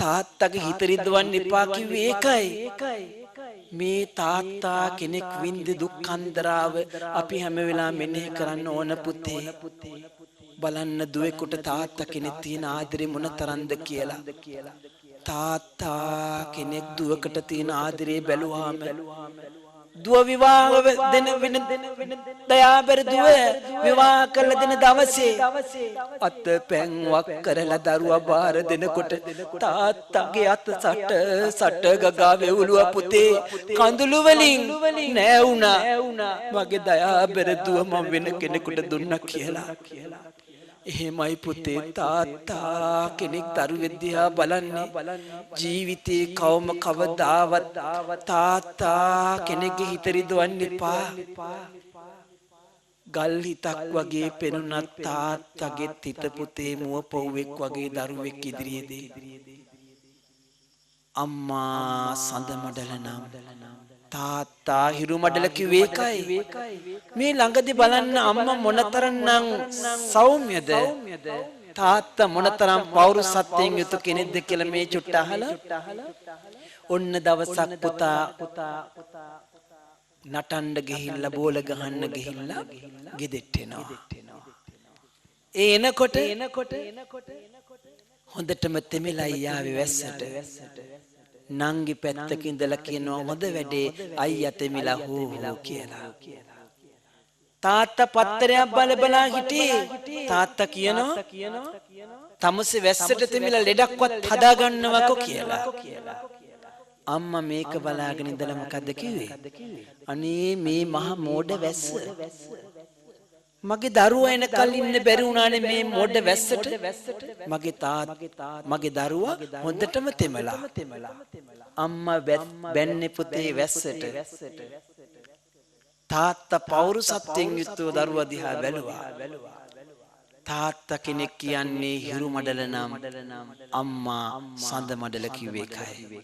තාත්තගේ හිත රිදවන්න එපා කිව්වේ ඒකයි. මේ තාත්තා කෙනෙක් වින්ද දුක්ඛන්දරාව අපි හැම වෙලාවෙම මෙනෙහි කරන්න ඕන පුතේ. බලන්න දුවෙකුට තාත්තා කෙනෙක් තියෙන ආදරේ මොන තරම්ද කියලා. තාත්තා කෙනෙක් දුවකට තියෙන ආදරේ බැලුවාම දුව විවාහ දෙන දයාබර දුව විවාහ කළ දෙන දවසේ අත පැන්වක් කරලා දරුවා බාර දෙනකොට තාත්තගේ අත සට ගගා වෙවුලුව පුතේ කඳුළු වලින් නෑ වුණා. මගේ දයාබර දුව මම වෙන කෙනෙකුට දුන්නා කියලා. එහෙමයි පුතේ තාත්තා කෙනෙක් දරුවෙක් දිහා බලන්නේ ජීවිතේ කවම කවදාවත් තාත්තා කෙනෙක්ගේ හිත රිදවන්න එපා. ගල් හිතක් වගේ පෙනුනත් තාත්තගේ තිත පුතේ මුව පොව්වෙක් වගේ දරුවෙක් ඉදිරියේදී අම්මා සඳ මඩල නම් තාත්තා හිරු මඩල කිව්වේ ඒකයි. මේ ළඟදී බලන්න අම්මා මොනතරම්නම් සෞම්‍යද තාත්තා මොනතරම් පෞරුෂත්වයෙන් යුතු කෙනෙක්ද කියලා මේ චුට්ට අහලා ඔන්න දවසක් පුතා නටන්න ගිහිල්ලා බෝල ගහන්න ගිහිල්ලා ගෙදෙට්ට එනවා. ඒ එනකොට හොඳටම තෙමිලා යාවේ වැස්සට නංගි පැත්තක ඉඳලා කියනවා හොඳ වැඩේ අයියා තෙමිලා හෝ හෝ කියලා. තාත්තා පත්තරයක් බල බලා හිටියේ. තාත්තා කියනවා තමසේ වැස්සට තෙමිලා ලෙඩක්වත් හදා ගන්නවකෝ කියලා. අම්මා මේක බලාගෙන ඉඳලා මොකද්ද කිව්වේ? අනේ මේ මහ මෝඩ වැස්ස. මගේ දරුවා එනකල් ඉන්න බැරි වුණානේ මේ මෝඩ වැස්සට. මගේ දරුවා හොඳටම තෙමලා. අම්මා බැන්නේ පුතේ වැස්සට. තාත්තා පෞරුෂත්වයෙන් යුක්තව දරුවා දිහා බැලුවා. තාත්තා කෙනෙක් කියන්නේ හිරු මඩල නම් අම්මා සඳ මඩල කිව්වේ ඒකයි.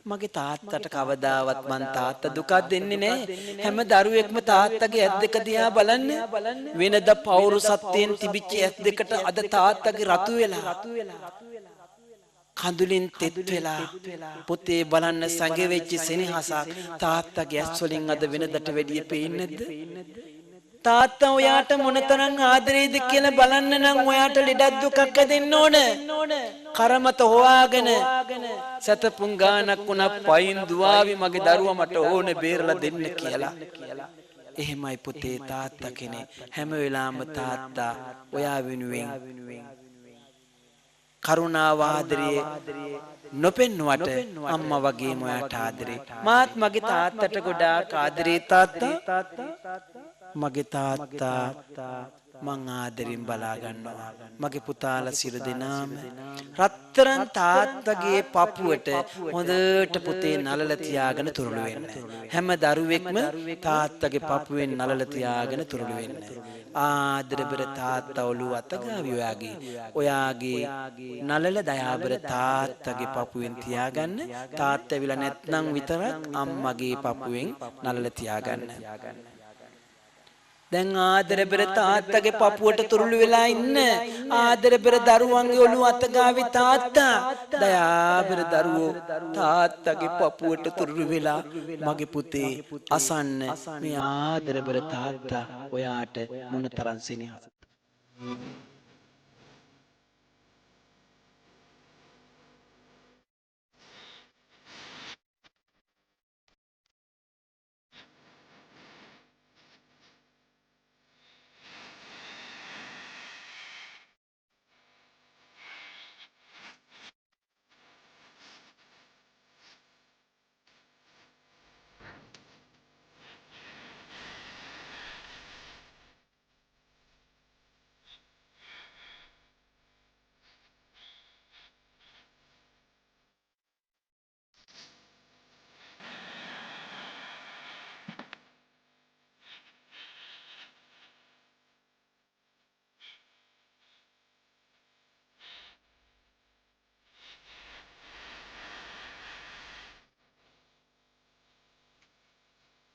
මගේ තාත්තට කවදාවත් මං තාත්තා දුකක් දෙන්නේ නැහැ. හැම දරුවෙක්ම තාත්තගේ ඇස් දෙක දිහා බලන්න. වෙනද පෞරුෂත්වයෙන් තිබිච්ච ඇස් දෙකට අද තාත්තගේ රතු වෙලා. කඳුලින් තෙත් වෙලා. පුතේ බලන්න සංගෙවෙච්ච සෙනෙහසක් තාත්තගේ ඇස් වලින් අද වෙනදට වැඩිය පේන්නේ නැද්ද? තාත්තා ඔයාට මොනතරම් ආදරේද කියලා බලන්න නම් ඔයාට ලෙඩක් දුකක් දෙන්න ඕන. කරමත හොයාගෙන සතපුන් ගානක් උනා පයින් දුවාවි මගේ දරුවා මට ඕන බේරලා දෙන්න කියලා. එහෙමයි පුතේ තාත්තා කෙනේ. හැම වෙලාවම තාත්තා ඔයා වෙනුවෙන් කරුණාව ආදරේ නොපෙන්නුවට අම්මා වගේම ඔයාට ආදරේ. මාත් මගේ තාත්තට ගොඩාක් ආදරේ තාත්තා. මගේ තාත්තා මං ආදරෙන් බලා ගන්නවා. මගේ පුතාලා සියලු දෙනාම රත්තරන් තාත්තගේ පපුවට හොඳට පුතේ නලල තියාගෙන තුරුළු වෙන්න. හැම දරුවෙක්ම තාත්තගේ පපුවෙන් නලල තියාගෙන තුරුළු වෙන්න. ආදරබර තාත්තා ඔළුව අතගාවි ඔයාගේ නලල දයාබර තාත්තගේ පපුවෙන් තියාගන්න. තාත්තා ඇවිල්ලා නැත්නම් විතරක් අම්මගේ පපුවෙන් නලල තියාගන්න. දැන් ආදරබර තාත්තගේ පපුවට තුරුළු වෙලා ඉන්න ආදරබර දරුවන්ගේ ඔළුව අතගාවි තාත්තා දයාබර දරුවෝ තාත්තගේ පපුවට තුරුළු වෙලා මගේ පුතේ අසන්න මේ ආදරබර තාත්තා ඔයාට මොනතරම් සෙනෙහසද?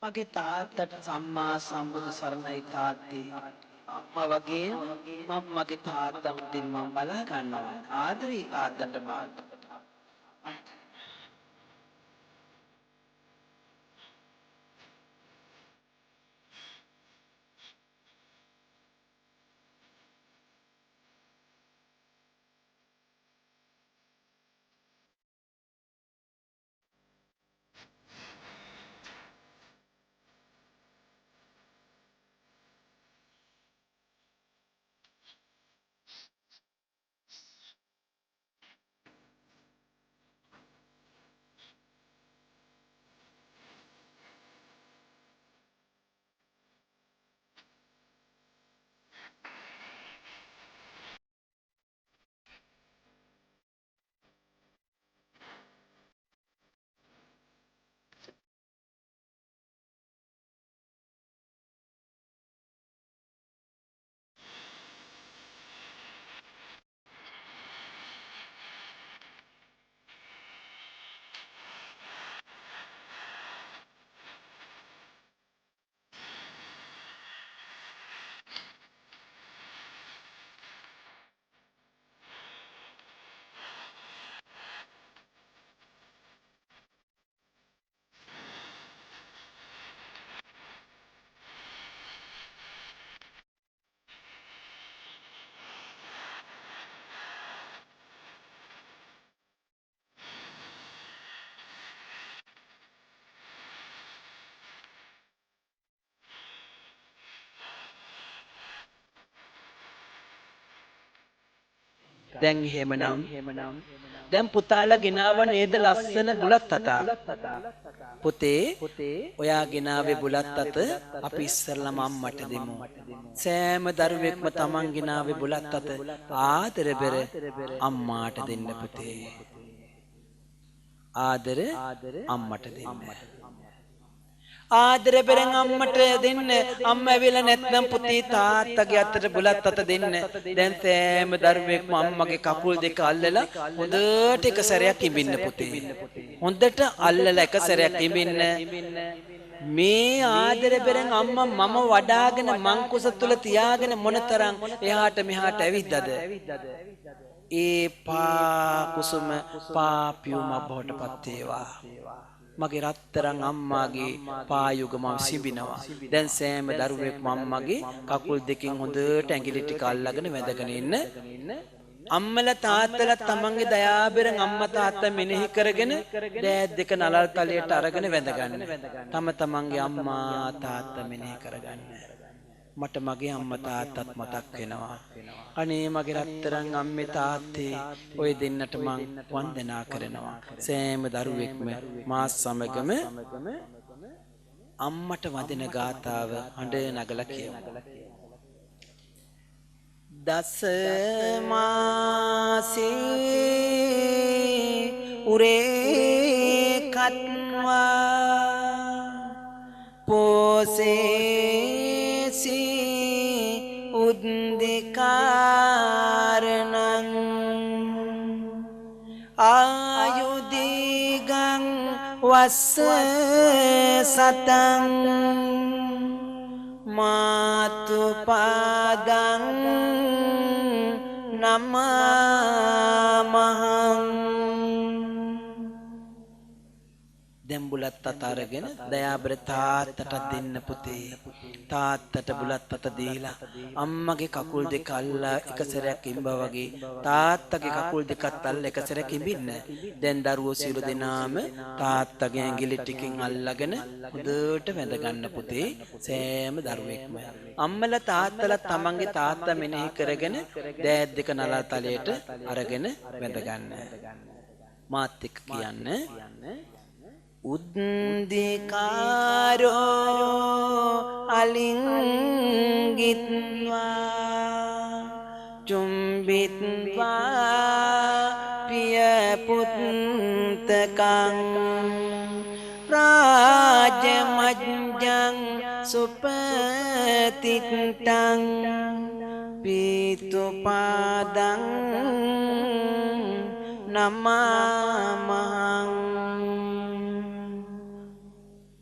මගේ තාත්තට සම්මා සම්බුදු සරණයි තාත්තේ. අම්මා වගේ මම මගේ තාත්තා මුදින් මම බලා ගන්නවා. ආදරේ තාත්තට මාත්. දැන් එහෙමනම් දැන් පුතාලා ගෙනාව නේද ලස්සන බුලත් අත. පුතේ ඔයා ගෙනාවේ බුලත් අත අපි ඉස්සරළම අම්මට දෙමු. සෑම දරුවෙක්ම තමන් ගෙනාවේ බුලත් අත ආදර බෙර අම්මාට දෙන්න පුතේ. ආදර අම්මට දෙන්න. ආදර බෙරෙන් අම්මට දෙන්න. අම්ම ඇවිල්ලා නැත්නම් පුතේ තාත්තගේ අතට බුලත් අත දෙන්න. දැන් සෑම දරුවෙක්ම අම්මගේ කකුල් දෙක අල්ලලා හොඳට එක සැරයක් ඉඹින්න පුතේ. හොඳට අල්ලලා එක සැරයක් ඉඹින්න. මේ ආදර බෙරෙන් අම්මා මම වඩාගෙන මං කුස තුල තියාගෙන මොනතරම් එහාට මෙහාට ඇවිද්දද? ඒ පා කුසුම පාපියුම බවට පත් වේවා. මගේ රත්තරන් අම්මාගේ පායුග මම සිඹිනවා. දැන් සෑම දරුවෙක්ම අම්මගේ කකුල් දෙකෙන් හොඳට ඇඟිලි ටික අල්ලගෙන වැදගෙන ඉන්න. අම්මලා තාත්තලා තමන්ගේ දයාබෙරෙන් අම්මා තාත්තා මෙනෙහි කරගෙන දෑත් දෙක නලල් තලයට අරගෙන වැඳගන්න. තම තමන්ගේ අම්මා තාත්තා මෙනෙහි කරගන්න. මට මගේ අම්මා තාත්තත් මතක් වෙනවා. අනේ මගේ රත්තරන් අම්මේ තාත්තේ ඔය දෙන්නට මං වන්දනා කරනවා. සෑම දරුවෙක්ම මා සමගම අම්මට වදින ගාතාව හඬ නගලා කියමු. දස මාසේ උරේ කත්වා පෝසේසි උද්දිකාරණං ආයුදිගං වස්ස සතං මාතු පාදං නමමහං. දැන් බුලත් අත අරගෙන දයාබර තාත්තට දෙන්න පුතේ. තාත්තට බුලත් අත දීලා අම්මගේ කකුල් දෙක අල්ලා එක සැරයක් ඉඹා වගේ තාත්තගේ කකුල් දෙකත් අල්ලා එක සැරයක් ඉඹින්න. දැන් දරුවෝ සියලු දෙනාම තාත්තගේ ඇඟිලි ටිකෙන් අල්ලාගෙන හොඳට වැඳ ගන්න පුතේ. සෑම දරුවෙක්ම අම්මලා තාත්තලා තමන්ගේ තාත්තා මෙනෙහි කරගෙන දෑත් දෙක නලල් තලයට අරගෙන වැඳ ගන්න. මාත් එක්ක කියන්න. උද්දිකාරෝ අලිංගිත්වා චුම්බිත්වා පිය පුත්තකං රාජමජ්ජං සුපතිත්තං පීතුපාදං නමමහං.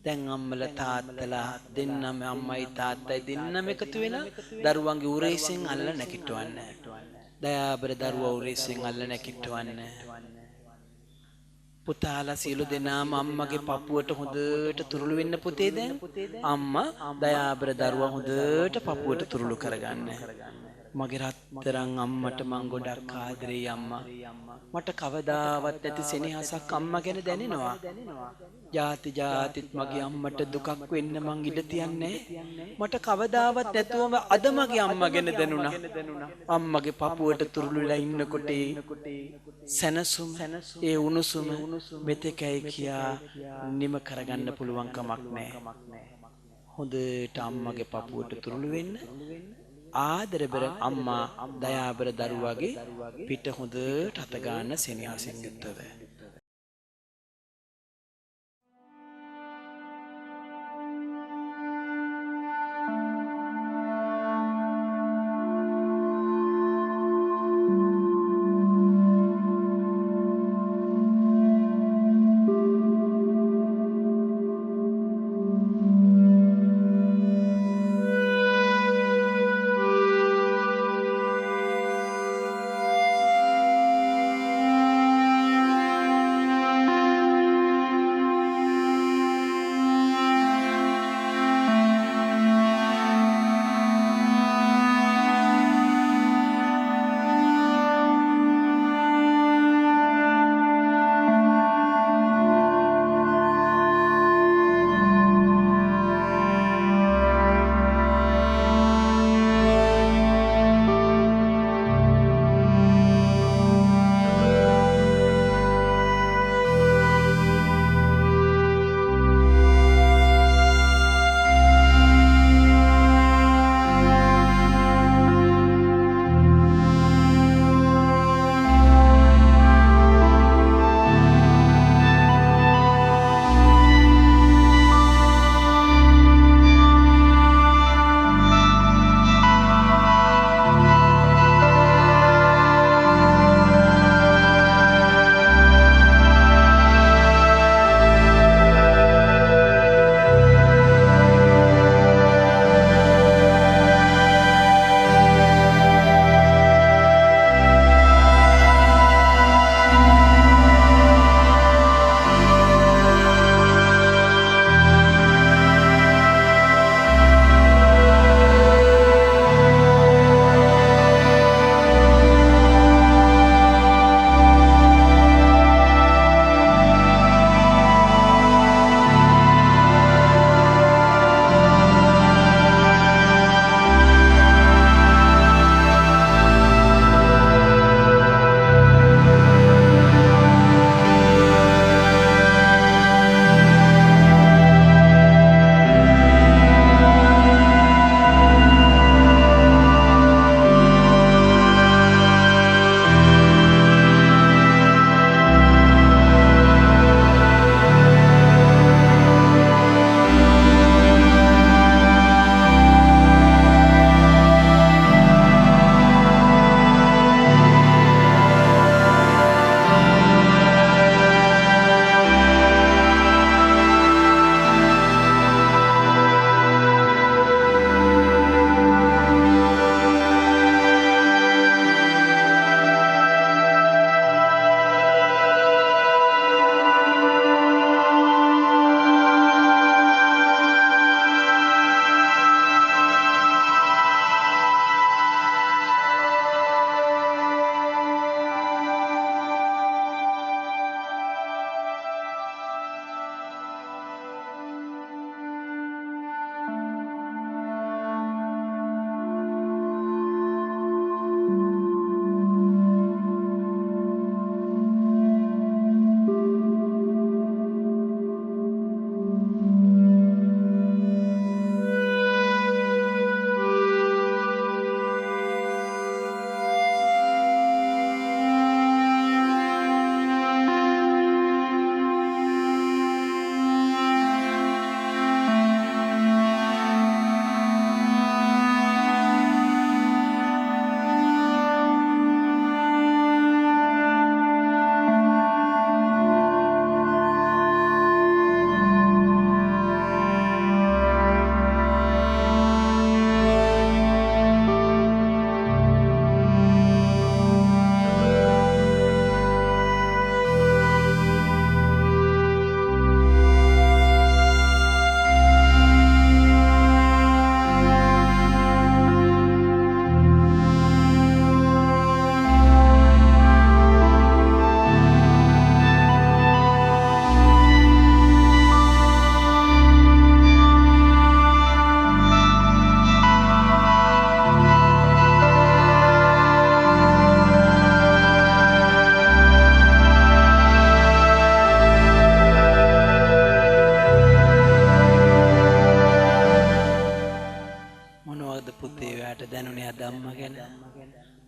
දැන් අම්මලා තාත්තලා දෙන්නම අම්මයි තාත්තයි දෙන්නම එකතු වෙලා දරුවන්ගේ උරේසින් අල්ල නැකිටවන්න. දයාබර දරුවා උරේසින් අල්ල නැකිටවන්න. පුතාලා සියලු දෙනාම අම්මගේ පපුවට හොඳට තුරුළු වෙන්න පුතේ. දැන් අම්මා දයාබර දරුවා හොඳට පපුවට තුරුළු කරගන්න. මගේ රත්තරන් අම්මට මං ගොඩක් ආදරෙයි අම්මා. මට කවදාවත් ඇති සෙනෙහසක් අම්මා ගැන දැනෙනවා. ජාති ජාතිත් මගේ අම්මට දුකක් වෙන්න මං ඉඩ තියන්නේ. මට කවදාවත් නැතුවම අද මගේ අම්මා ගැන දැනුණා. අම්මගේ පපුවට තුරුළුලා ඉන්නකොට සැනසුම ඒ උණුසුම මෙතෙකයි කියා නිම කරගන්න පුළුවන් කමක් නැහැ. හොඳට අම්මගේ පපුවට තුරුළු වෙන්න. ආදර බර අම්මා දයාබර දරුවාගේ පිට හොඳට අත ගන්න සෙනෙහසින් යුක්තව.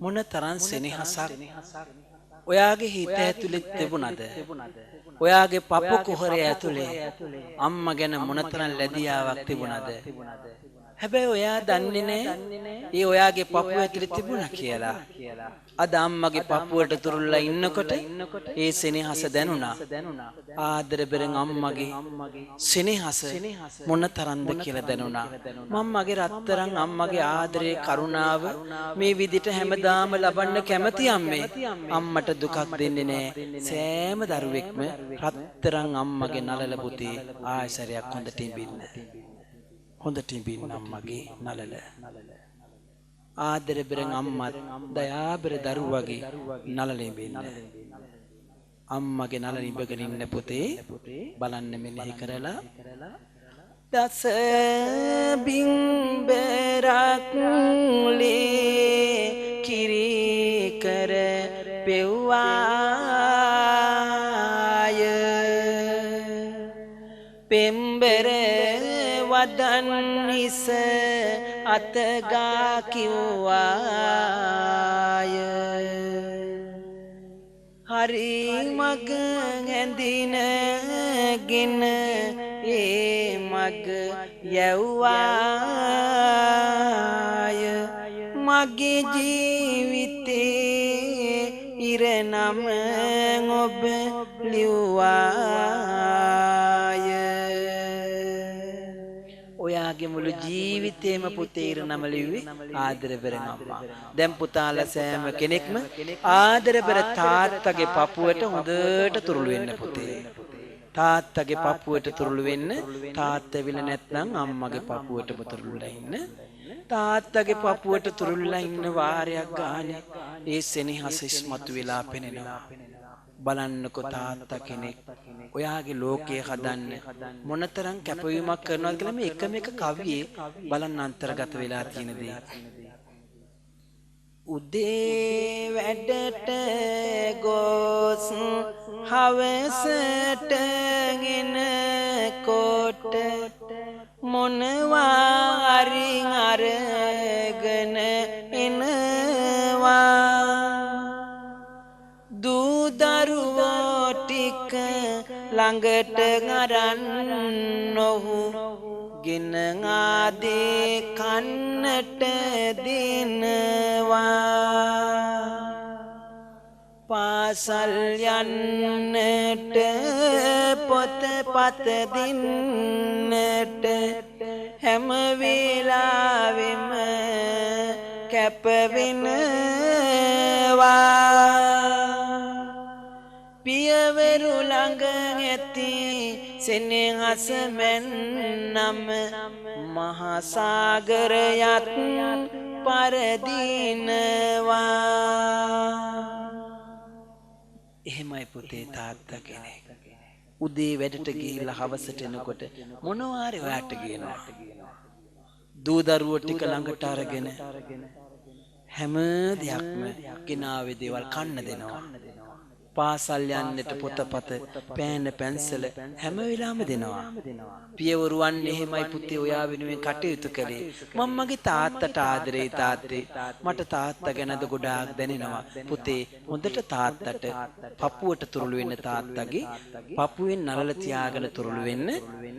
මොන තරම් සෙනෙහසක් ඔයාගේ හිත ඇතුලේ තිබුණද? ඔයාගේ පපු කුහරය ඇතුලේ අම්මා ගැන මොනතරම් ලැබියාවක් තිබුණද? හැබැයි ඔයා දන්නේ නැහැ ඒ ඔයාගේ පපුව ඇතුලේ තිබුණා කියලා. අද අම්මගේ පපුවට තුරුල්ලා ඉන්නකොට ඒ සෙනෙහස දැනුණා. ආදර බෙරෙන් අම්මගේ සෙනෙහස මොනතරම්ද කියලා දැනුණා. මම්මගේ රත්තරන් අම්මගේ ආදරේ කරුණාව මේ විදිහට හැමදාම ලබන්න කැමති අම්මේ. අම්මට දුකක් දෙන්නේ නැහැ. සෑම දරුවෙක්ම රත්තරන් අම්මගේ නලල පුතේ ආයසරයක් හොඳට ඉඹින්න. හොඳට ඉඹින්න අම්මගේ නලල. ආදර බෙරෙන් අම්මත් දයාබර දරුවගේ නලල ඉඹින්න. අම්මගේ නලල ඉඹගෙන ඉන්න පුතේ බලන්න මෙනෙහි කරලා දස බිම්බරක් ලේ කිරි කර පෙව්වාය පෙම්බර වදන් නිස අතගා කිව්වාය හරි මග ඇඳිනගෙන ඒ මග යව්වාය මගේ ජීවිතේ ඉරනම ඔබ ලිව්වාය ඔයාගේ මුළු ජීවිතේම පුතේ ඉරනම ලිව්වේ ආදර බෙරෙන් අම්මා. දැන් පුතාලා සෑම කෙනෙක්ම ආදර බෙර තාත්තගේ පපුවට හොඳට තුරුළු වෙන්න පුතේ. තාත්තගේ පපුවට තුරුළු වෙන්න තාත්තා විල නැත්නම් අම්මගේ පපුවටම තුරුළුලා ඉන්න. තාත්තගේ පපුවට තුරුළුලා ඉන්න වාරයක් ගානේ ඒ සෙනෙහස ඉස්මතු වෙලා පෙනෙනවා. බලන්නකො තාත්තා කෙනෙක් ඔයාගේ ලෝකය හදන්න මොනතරම් කැපවීමක් කරනවද කියලා මේ එකම එක කවියේ බලන්න අන්තර්ගත වෙලා තියෙන දේ. උදේ වැඩට ගොස් හවසට ගෙනකොට මොනවාරි අරගෙන එනවා දූ දරුවෝ ටික ළඟට අරන් නොහු ගෙන ආදේ කන්නට දෙනවා පාසල් යන්නට පොතපත දින්නට හැම වෙලාවෙම කැප වෙනවා පියවරු ළඟ ඇති සෙනෙහස මෙන්නම් මහා සාගරයත් පරදිනවා එහෙමයි පුතේ තාත්තා කෙනෙක් උදේ වැඩට ගිහිල්ලා හවසට එනකොට මොනවාරි ඔයාට කියනවා දූ දරුවෝ ටික ළඟට අරගෙන හැම දෙයක්ම ගෙනාවේ දේවල් කන්න දෙනවා පාසල් යන්නට පොතපත පෑන පැන්සල හැම වෙලාවෙම දෙනවා පියවරුවන් එහෙමයි පුතේ ඔයා වෙනුවෙන් කටයුතු කළේ මම්මගේ තාත්තට ආදරේ තාත්තේ මට තාත්තා ගැනද ගොඩාක් දැනෙනවා පුතේ හොඳට තාත්තට පපුවට තුරුළු වෙන්න තාත්තගේ පපුවෙන් නලල තියාගෙන තුරුළු වෙන්න